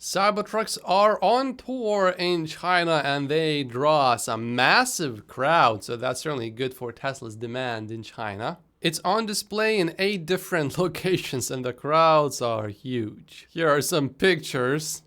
Cybertrucks are on tour in China and they draw some massive crowds, so that's certainly good for Tesla's demand in China. It's on display in 8 different locations and the crowds are huge. Here are some pictures.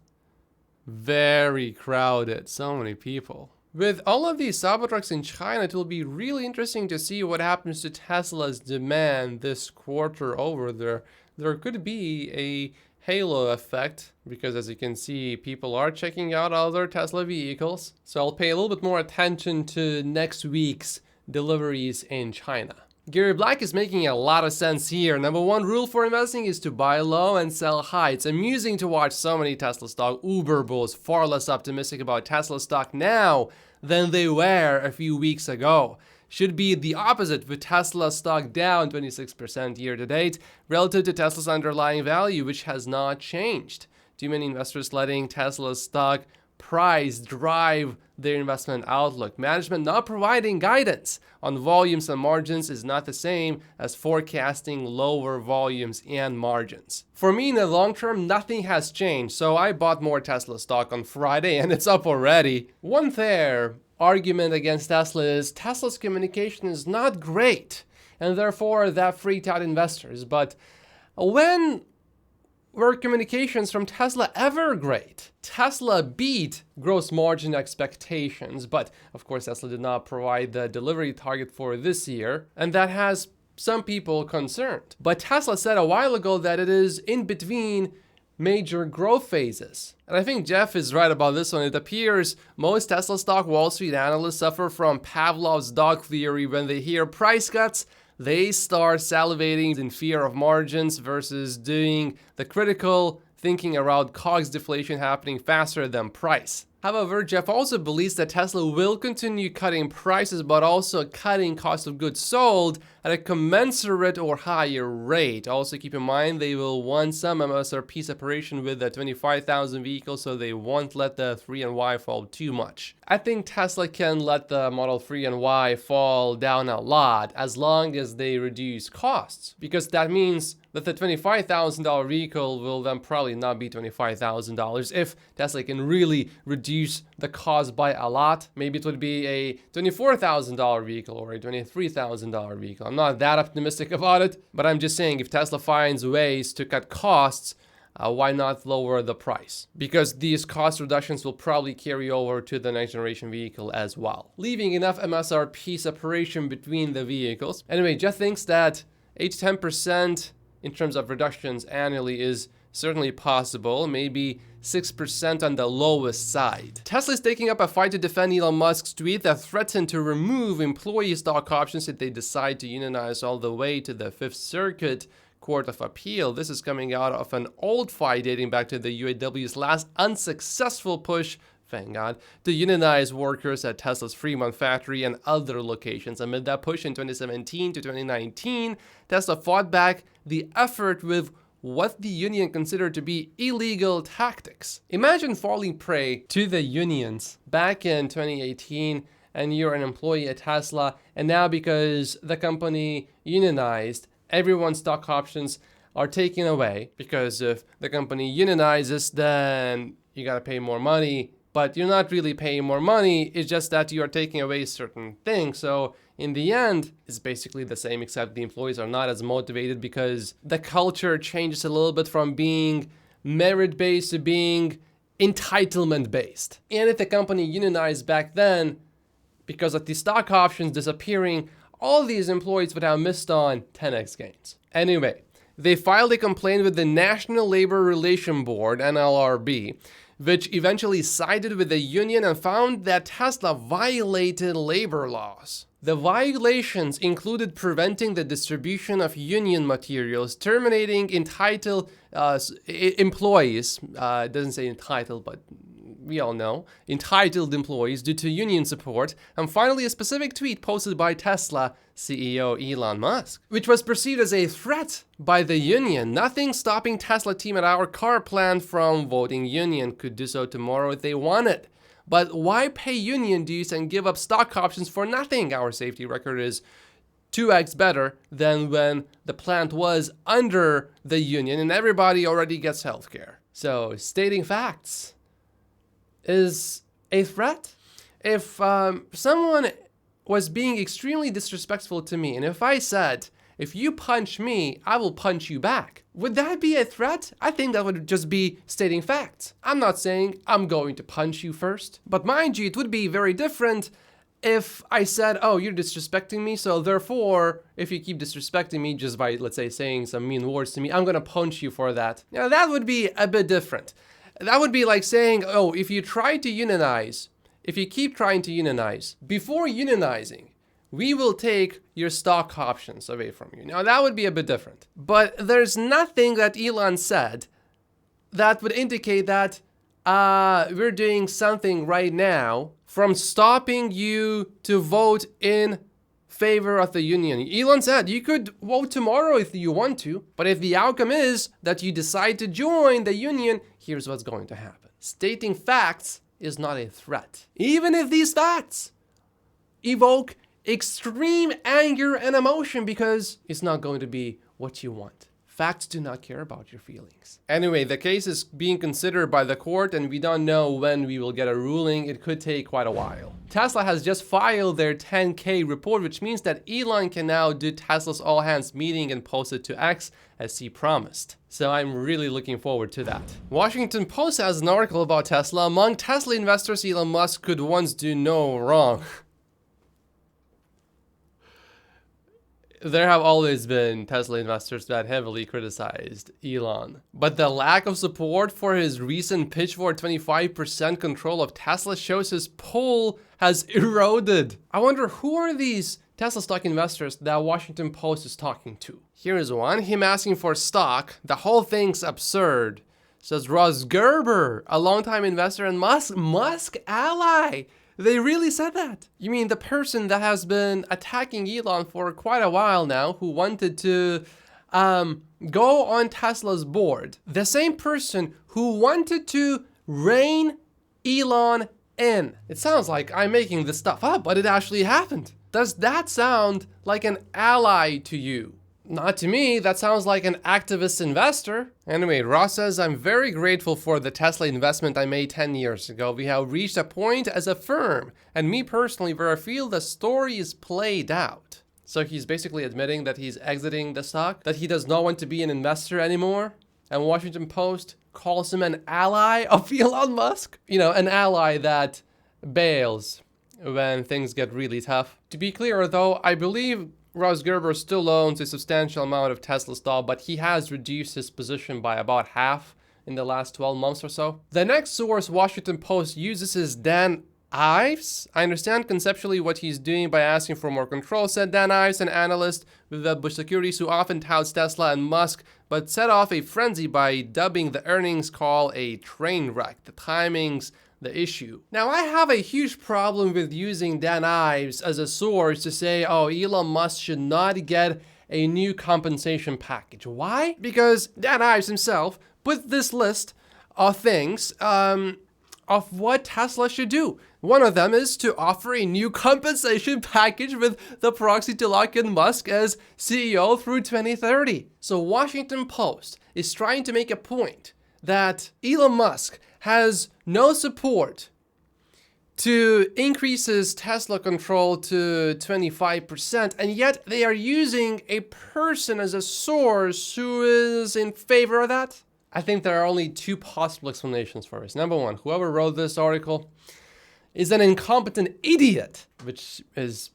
Very crowded, so many people. With all of these Cybertrucks in China, it will be really interesting to see what happens to Tesla's demand this quarter over there. There could be a halo effect because, as you can see, people are checking out other Tesla vehicles. So I'll pay a little bit more attention to next week's deliveries in China. Gary Black is making a lot of sense here. Number one rule for investing is to buy low and sell high. It's amusing to watch so many Tesla stock Uber bulls far less optimistic about Tesla stock now than they were a few weeks ago. Should be the opposite, with Tesla stock down 26% year to date relative to Tesla's underlying value, which has not changed. Too many investors letting Tesla's stock price drive their investment outlook. Management not providing guidance on volumes and margins is not the same as forecasting lower volumes and margins. For me, in the long term, nothing has changed, so I bought more Tesla stock on Friday and it's up already. One fair argument against Tesla is Tesla's communication is not great, and therefore that freaked out investors. But when were communications from Tesla ever great? Tesla beat gross margin expectations, but of course Tesla did not provide the delivery target for this year, and that has some people concerned. But Tesla said a while ago that it is in between major growth phases. And I think Jeff is right about this one. It appears most Tesla stock Wall Street analysts suffer from Pavlov's dog theory. When they hear price cuts, they start salivating in fear of margins versus doing the critical thinking around COGS deflation happening faster than price. However, Jeff also believes that Tesla will continue cutting prices, but also cutting cost of goods sold at a commensurate or higher rate. Also keep in mind, they will want some MSRP separation with the 25,000 vehicles, so they won't let the 3 and Y fall too much. I think Tesla can let the Model 3 and Y fall down a lot as long as they reduce costs, because that means that the $25,000 vehicle will then probably not be $25,000 if Tesla can really reduce the cost by a lot. Maybe it would be a $24,000 vehicle or a $23,000 vehicle. I'm not that optimistic about it, but I'm just saying if Tesla finds ways to cut costs, why not lower the price? Because these cost reductions will probably carry over to the next generation vehicle as well, leaving enough MSRP separation between the vehicles. Anyway, Jeff thinks that 8 to 10% in terms of reductions annually is certainly possible, maybe 6% on the lowest side. Tesla is taking up a fight to defend Elon Musk's tweet that threatened to remove employee stock options if they decide to unionize all the way to the Fifth Circuit Court of Appeal. This is coming out of an old fight dating back to the UAW's last unsuccessful push, thank God, to unionize workers at Tesla's Fremont factory and other locations. Amid that push in 2017 to 2019, Tesla fought back the effort with what the union considered to be illegal tactics. Imagine falling prey to the unions back in 2018 and you're an employee at Tesla, and now because the company unionized, everyone's stock options are taken away. Because if the company unionizes, then you gotta pay more money, but you're not really paying more money, it's just that you are taking away certain things. So in the end, it's basically the same, except the employees are not as motivated because the culture changes a little bit from being merit-based to being entitlement-based. And if the company unionized back then, because of the stock options disappearing, all these employees would have missed on 10x gains. Anyway, they filed a complaint with the National Labor Relations Board, NLRB, which eventually sided with the union and found that Tesla violated labor laws. The violations included preventing the distribution of union materials, terminating entitled employees, it doesn't say entitled, but we all know, entitled employees due to union support, and finally a specific tweet posted by Tesla CEO Elon Musk, which was perceived as a threat by the union. Nothing stopping Tesla team at our car plant from voting union, could do so tomorrow if they wanted. But why pay union dues and give up stock options for nothing? Our safety record is 2x better than when the plant was under the union and everybody already gets healthcare. So stating facts is a threat. If someone was being extremely disrespectful to me, and if I said, if you punch me, I will punch you back, would that be a threat? I think that would just be stating facts. I'm not saying I'm going to punch you first, but mind you, it would be very different if I said, oh, you're disrespecting me, so therefore, if you keep disrespecting me just by, let's say, saying some mean words to me, I'm gonna punch you for that. Now, that would be a bit different. That would be like saying, oh, if you try to unionize, if you keep trying to unionize, before unionizing, we will take your stock options away from you. Now, that would be a bit different. But there's nothing that Elon said that would indicate that we're doing something right now from stopping you to vote in favor of the union. Elon said you could vote tomorrow if you want to, but if the outcome is that you decide to join the union, here's what's going to happen. Stating facts is not a threat, even if these facts evoke extreme anger and emotion, because it's not going to be what you want. Facts do not care about your feelings. Anyway, the case is being considered by the court, and we don't know when we will get a ruling. It could take quite a while. Tesla has just filed their 10K report, which means that Elon can now do Tesla's all hands meeting and post it to X as he promised. So I'm really looking forward to that. Washington Post has an article about Tesla. Among Tesla investors, Elon Musk could once do no wrong. There have always been Tesla investors that heavily criticized Elon, but the lack of support for his recent pitch for 25% control of Tesla shows his pull has eroded. I wonder, who are these Tesla stock investors that Washington Post is talking to? Here is one, him asking for stock. The whole thing's absurd, says Ross Gerber, a longtime investor and Musk ally. They really said that. You mean the person that has been attacking Elon for quite a while now, who wanted to go on Tesla's board. The same person who wanted to rein Elon in. It sounds like I'm making this stuff up, but it actually happened. Does that sound like an ally to you? Not to me, that sounds like an activist investor. Anyway, Ross says, I'm very grateful for the Tesla investment I made 10 years ago. We have reached a point as a firm, and me personally, where I feel the story is played out. So he's basically admitting that he's exiting the stock, that he does not want to be an investor anymore. And Washington Post calls him an ally of Elon Musk. You know, an ally that bails when things get really tough. To be clear though, I believe Ross Gerber still owns a substantial amount of Tesla stock, but he has reduced his position by about half in the last 12 months or so. The next source Washington Post uses is Dan Ives. I understand conceptually what he's doing by asking for more control, said Dan Ives, an analyst with Wedbush Securities who often touts Tesla and Musk, but set off a frenzy by dubbing the earnings call a train wreck. The timing's the issue. Now, I have a huge problem with using Dan Ives as a source to say, oh, Elon Musk should not get a new compensation package. Why? Because Dan Ives himself put this list of things of what Tesla should do. One of them is to offer a new compensation package with the proxy to lock in Musk as CEO through 2030. So Washington Post is trying to make a point that Elon Musk has no support to increase his Tesla control to 25%, and yet they are using a person as a source who is in favor of that. I think there are only two possible explanations for this. Number one, whoever wrote this article is an incompetent idiot, which is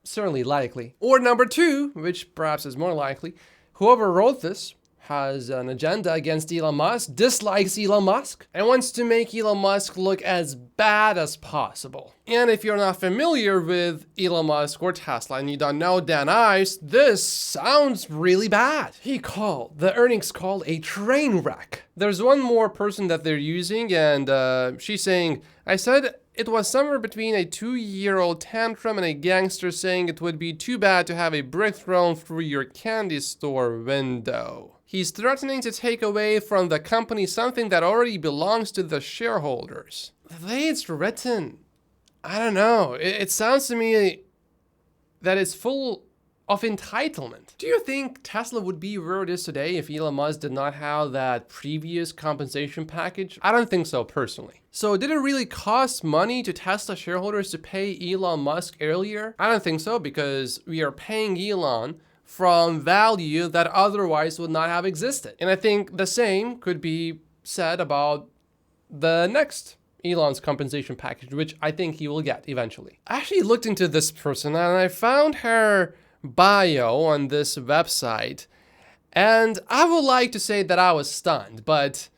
certainly likely. Or number two, which perhaps is more likely, whoever wrote this has an agenda against Elon Musk, dislikes Elon Musk, and wants to make Elon Musk look as bad as possible. And if you're not familiar with Elon Musk or Tesla and you don't know Dan Ives, this sounds really bad. He called the earnings call a train wreck. There's one more person that they're using, and she's saying, I said it was somewhere between a 2-year-old tantrum and a gangster saying it would be too bad to have a brick thrown through your candy store window. He's threatening to take away from the company something that already belongs to the shareholders. The way it's written, I don't know. It sounds to me that it's full of entitlement. Do you think Tesla would be where it is today if Elon Musk did not have that previous compensation package? I don't think so personally. So did it really cost money to Tesla shareholders to pay Elon Musk earlier? I don't think so, because we are paying Elon from value that otherwise would not have existed. And I think the same could be said about the next Elon's compensation package, which I think he will get eventually. I actually looked into this person and I found her bio on this website, and I would like to say that I was stunned, but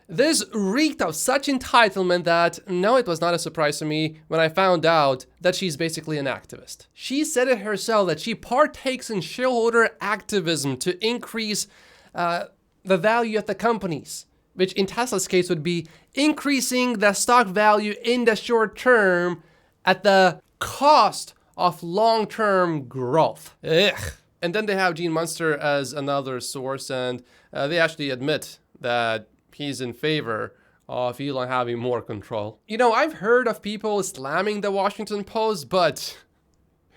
this reeked of such entitlement that no, it was not a surprise to me when I found out that she's basically an activist. She said it herself that she partakes in shareholder activism to increase the value of the companies, which in Tesla's case would be increasing the stock value in the short term at the cost of long-term growth. Ugh. And then they have Gene Munster as another source, and they actually admit that he's in favor of Elon having more control. You know, I've heard of people slamming the Washington Post, but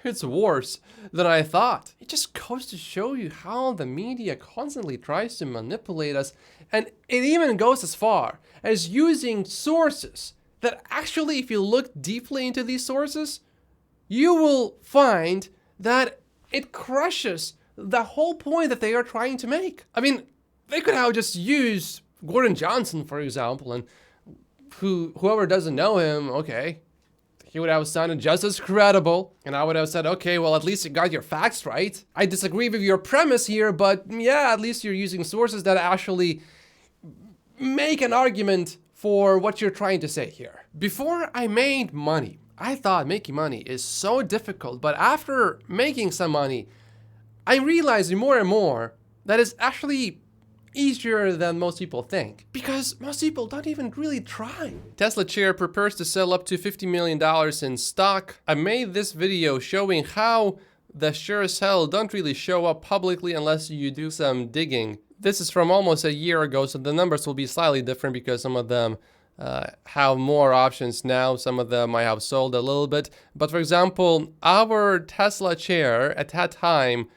it's worse than I thought. It just goes to show you how the media constantly tries to manipulate us, and it even goes as far as using sources that actually, if you look deeply into these sources, you will find that it crushes the whole point that they are trying to make. I mean, they could have just used Gordon Johnson, for example, and whoever doesn't know him, okay, he would have sounded just as credible, and I would have said, okay, well, at least you got your facts right. I disagree with your premise here, but yeah, at least you're using sources that actually make an argument for what you're trying to say here. Before I made money, I thought making money is so difficult, but after making some money, I realized more and more that it's actually easier than most people think, because most people don't even really try. Tesla chair prepares to sell up to $50 million in stock. I made this video showing how the shares held don't really show up publicly unless you do some digging. This is from almost a year ago, so the numbers will be slightly different because some of them have more options now. Some of them might have sold a little bit. But for example, our Tesla chair at that time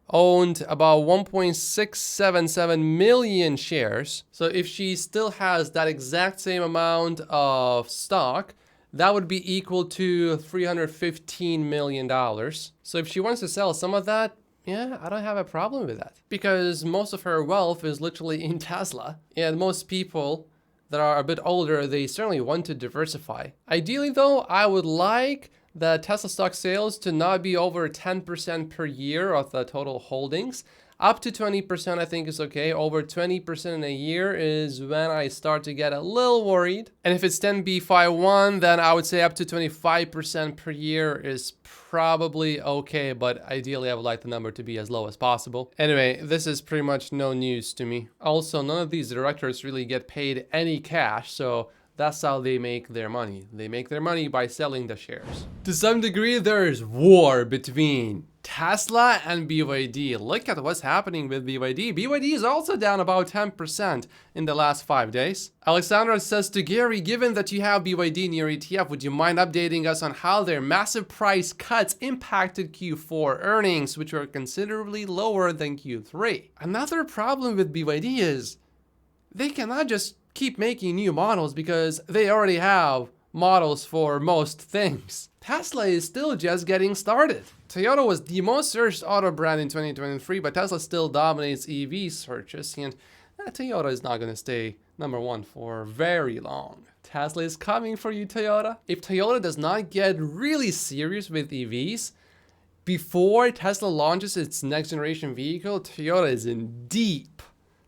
owned about 1.677 million shares. So if she still has that exact same amount of stock, that would be equal to $315 million. So if she wants to sell some of that, yeah, I don't have a problem with that, because most of her wealth is literally in Tesla, and most people that are a bit older, they certainly want to diversify. Ideally though, I would like the Tesla stock sales to not be over 10% per year of the total holdings. Up to 20% I think is okay. Over 20% in a year is when I start to get a little worried. And if it's 10b51, then I would say up to 25% per year is probably okay, but ideally I would like the number to be as low as possible. Anyway, this is pretty much no news to me. Also, none of these directors really get paid any cash, so that's how they make their money. They make their money by selling the shares. To some degree, there is war between Tesla and BYD. Look at what's happening with BYD. BYD is also down about 10% in the last 5 days. Alexandra says to Gary, given that you have BYD in your ETF, would you mind updating us on how their massive price cuts impacted Q4 earnings, which were considerably lower than Q3? Another problem with BYD is they cannot just keep making new models because they already have models for most things. Tesla is still just getting started. Toyota was the most searched auto brand in 2023, but Tesla still dominates EV searches, and Toyota is not going to stay #1 for very long. Tesla is coming for you, Toyota. If Toyota does not get really serious with EVs before Tesla launches its next generation vehicle, Toyota is in deep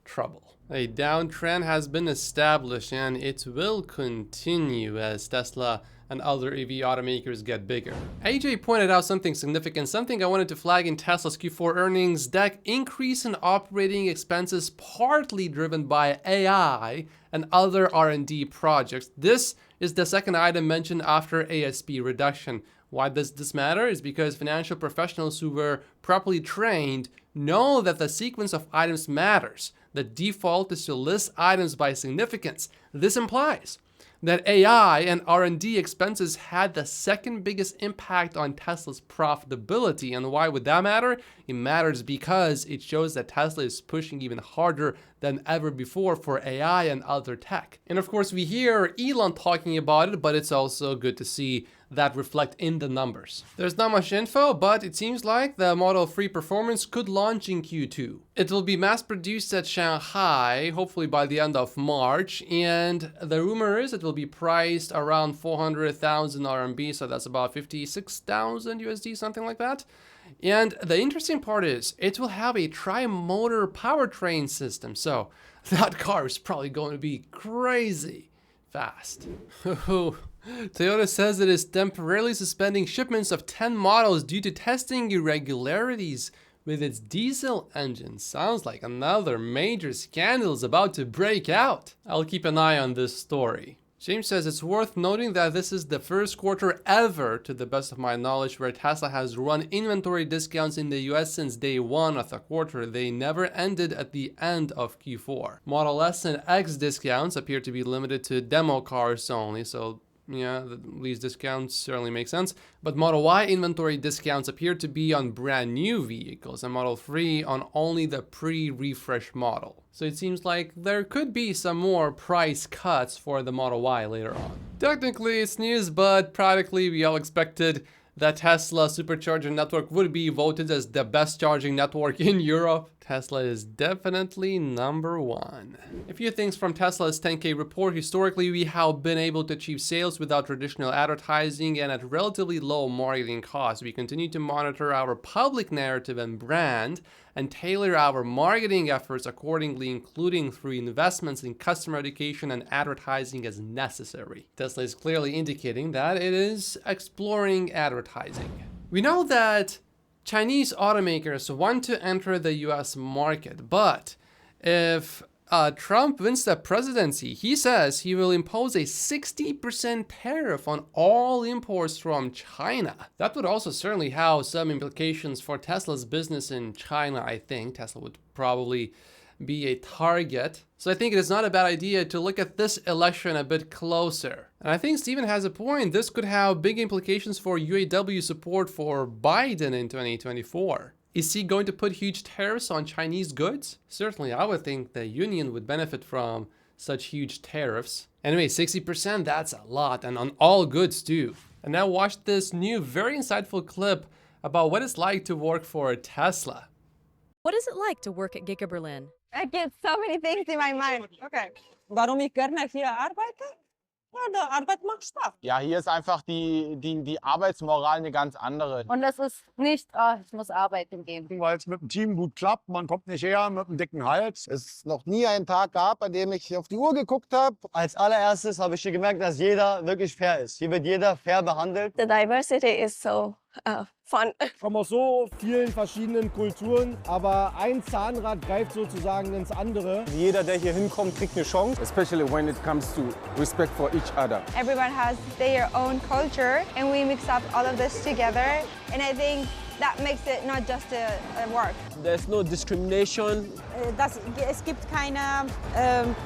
trouble. A downtrend has been established, and it will continue as Tesla and other EV automakers get bigger. AJ pointed out something significant, something I wanted to flag in Tesla's Q4 earnings deck: increase in operating expenses partly driven by AI and other R&D projects. This is the second item mentioned after ASP reduction. Why does this matter? Is because financial professionals who were properly trained know that the sequence of items matters. The default is to list items by significance. This implies that AI and R&D expenses had the second biggest impact on Tesla's profitability. And why would that matter? It matters because it shows that Tesla is pushing even harder than ever before for AI and other tech. And of course, we hear Elon talking about it, but it's also good to see that reflect in the numbers. There's not much info, but it seems like the Model 3 Performance could launch in Q2. It will be mass produced at Shanghai, hopefully by the end of March, and the rumor is it will be priced around 400,000 RMB, so that's about 56,000 USD, something like that. And the interesting part is it will have a tri-motor powertrain system, so that car is probably going to be crazy fast. Toyota says it is temporarily suspending shipments of 10 models due to testing irregularities with its diesel engine. Sounds like another major scandal is about to break out. I'll keep an eye on this story. James says it's worth noting that this is the first quarter ever, to the best of my knowledge, where Tesla has run inventory discounts in the US since day one of the quarter. They never ended at the end of Q4. Model S and X discounts appear to be limited to demo cars only, so yeah, these discounts certainly make sense. But Model Y inventory discounts appear to be on brand new vehicles and Model 3 on only the pre-refresh model. So it seems like there could be some more price cuts for the Model Y later on. Technically it's news, but practically we all expected that Tesla supercharger network would be voted as the best charging network in Europe. Tesla is definitely number one. A few things from Tesla's 10K report. Historically, we have been able to achieve sales without traditional advertising and at relatively low marketing costs. We continue to monitor our public narrative and brand and tailor our marketing efforts accordingly, including through investments in customer education and advertising as necessary. Tesla is clearly indicating that it is exploring advertising. We know that Chinese automakers want to enter the US market, but if Trump wins the presidency, he says he will impose a 60% tariff on all imports from China. That would also certainly have some implications for Tesla's business in China, I think. Tesla would probably be a target. So I think it is not a bad idea to look at this election a bit closer. And I think Steven has a point. This could have big implications for UAW support for Biden in 2024. Is he going to put huge tariffs on Chinese goods? Certainly, I would think the union would benefit from such huge tariffs. Anyway, 60%, that's a lot, and on all goods too. And now watch this new, very insightful clip about what it's like to work for Tesla. What is it like to work at Giga Berlin? I get so many things in my mind. Okay. Warum ich gerne hier arbeite? Ja, die Arbeit macht Spaß. Ja, hier ist einfach die Arbeitsmoral eine ganz andere. Und es ist nicht, oh, ich muss arbeiten gehen. Weil es mit dem Team gut klappt, man kommt nicht her mit einem dicken Hals. Es noch nie einen Tag gab, an dem ich auf die Uhr geguckt habe. Als allererstes habe ich hier gemerkt, dass jeder wirklich fair ist. Hier wird jeder fair behandelt. The diversity is so fun. Ich komme aus so vielen verschiedenen Kulturen, aber ein Zahnrad greift sozusagen ins andere. Jeder, der hier hinkommt, kriegt eine Chance. Especially when it comes to respect for each other. Everyone has their own culture and we mix up all of this together. And I think that makes it not just a work. There's no discrimination. Es gibt keinen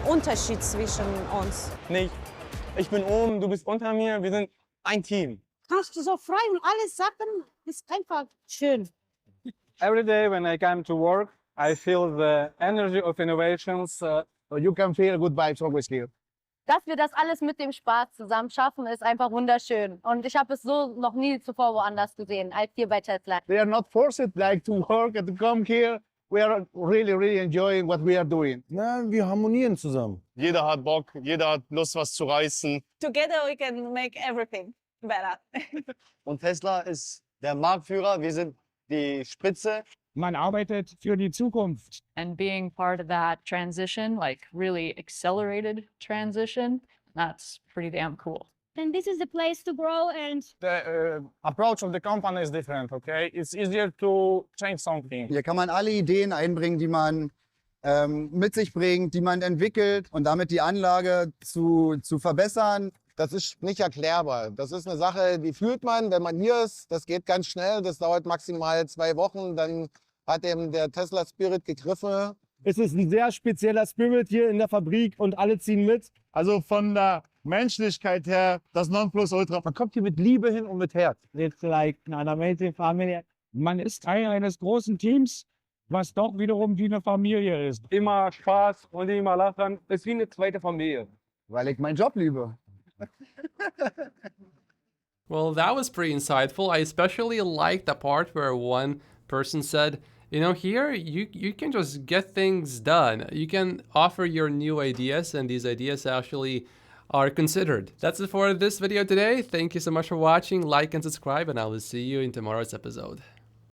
Unterschied zwischen uns. Nicht. Ich bin oben, du bist unter mir, wir sind ein Team. Kannst du so frei und alles sagen, ist einfach schön. Every day when I come to work, I feel the energy of innovations. You can feel good vibes always here. Dass wir das alles mit dem Spaß zusammen schaffen, ist einfach wunderschön. Und ich habe es so noch nie zuvor woanders gesehen, als hier bei Tesla. They are not forced like to work and to come here. We are really enjoying what we are doing. Na, wir harmonieren zusammen. Jeder hat Bock, jeder hat Lust, was zu reißen. Together we can make everything better. Und Tesla ist der Marktführer, wir sind die Spitze. Man arbeitet für die Zukunft. And being part of that transition, like really accelerated transition, that's pretty damn cool. And this is the place to grow and The approach of the company is different, okay? It's easier to change something. Hier kann man alle Ideen einbringen, die man mit sich bringt, die man entwickelt und damit die Anlage zu verbessern. Das ist nicht erklärbar. Das ist eine Sache, die fühlt man, wenn man hier ist. Das geht ganz schnell. Das dauert maximal 2 Wochen. Dann hat eben der Tesla Spirit gegriffen. Es ist ein sehr spezieller Spirit hier in der Fabrik und alle ziehen mit. Also von der Menschlichkeit her das Nonplusultra. Man kommt hier mit Liebe hin und mit Herz. It's like an amazing family. Man ist Teil eines großen Teams, was doch wiederum wie eine Familie ist. Immer Spaß und immer lachen. Es ist wie eine zweite Familie. Weil ich meinen Job liebe. Well, that was pretty insightful. I especially liked the part where one person said, you know, here you can just get things done. You can offer your new ideas, and these ideas actually are considered. That's it for this video today. Thank you so much for watching. Like and subscribe, and I will see you in tomorrow's episode.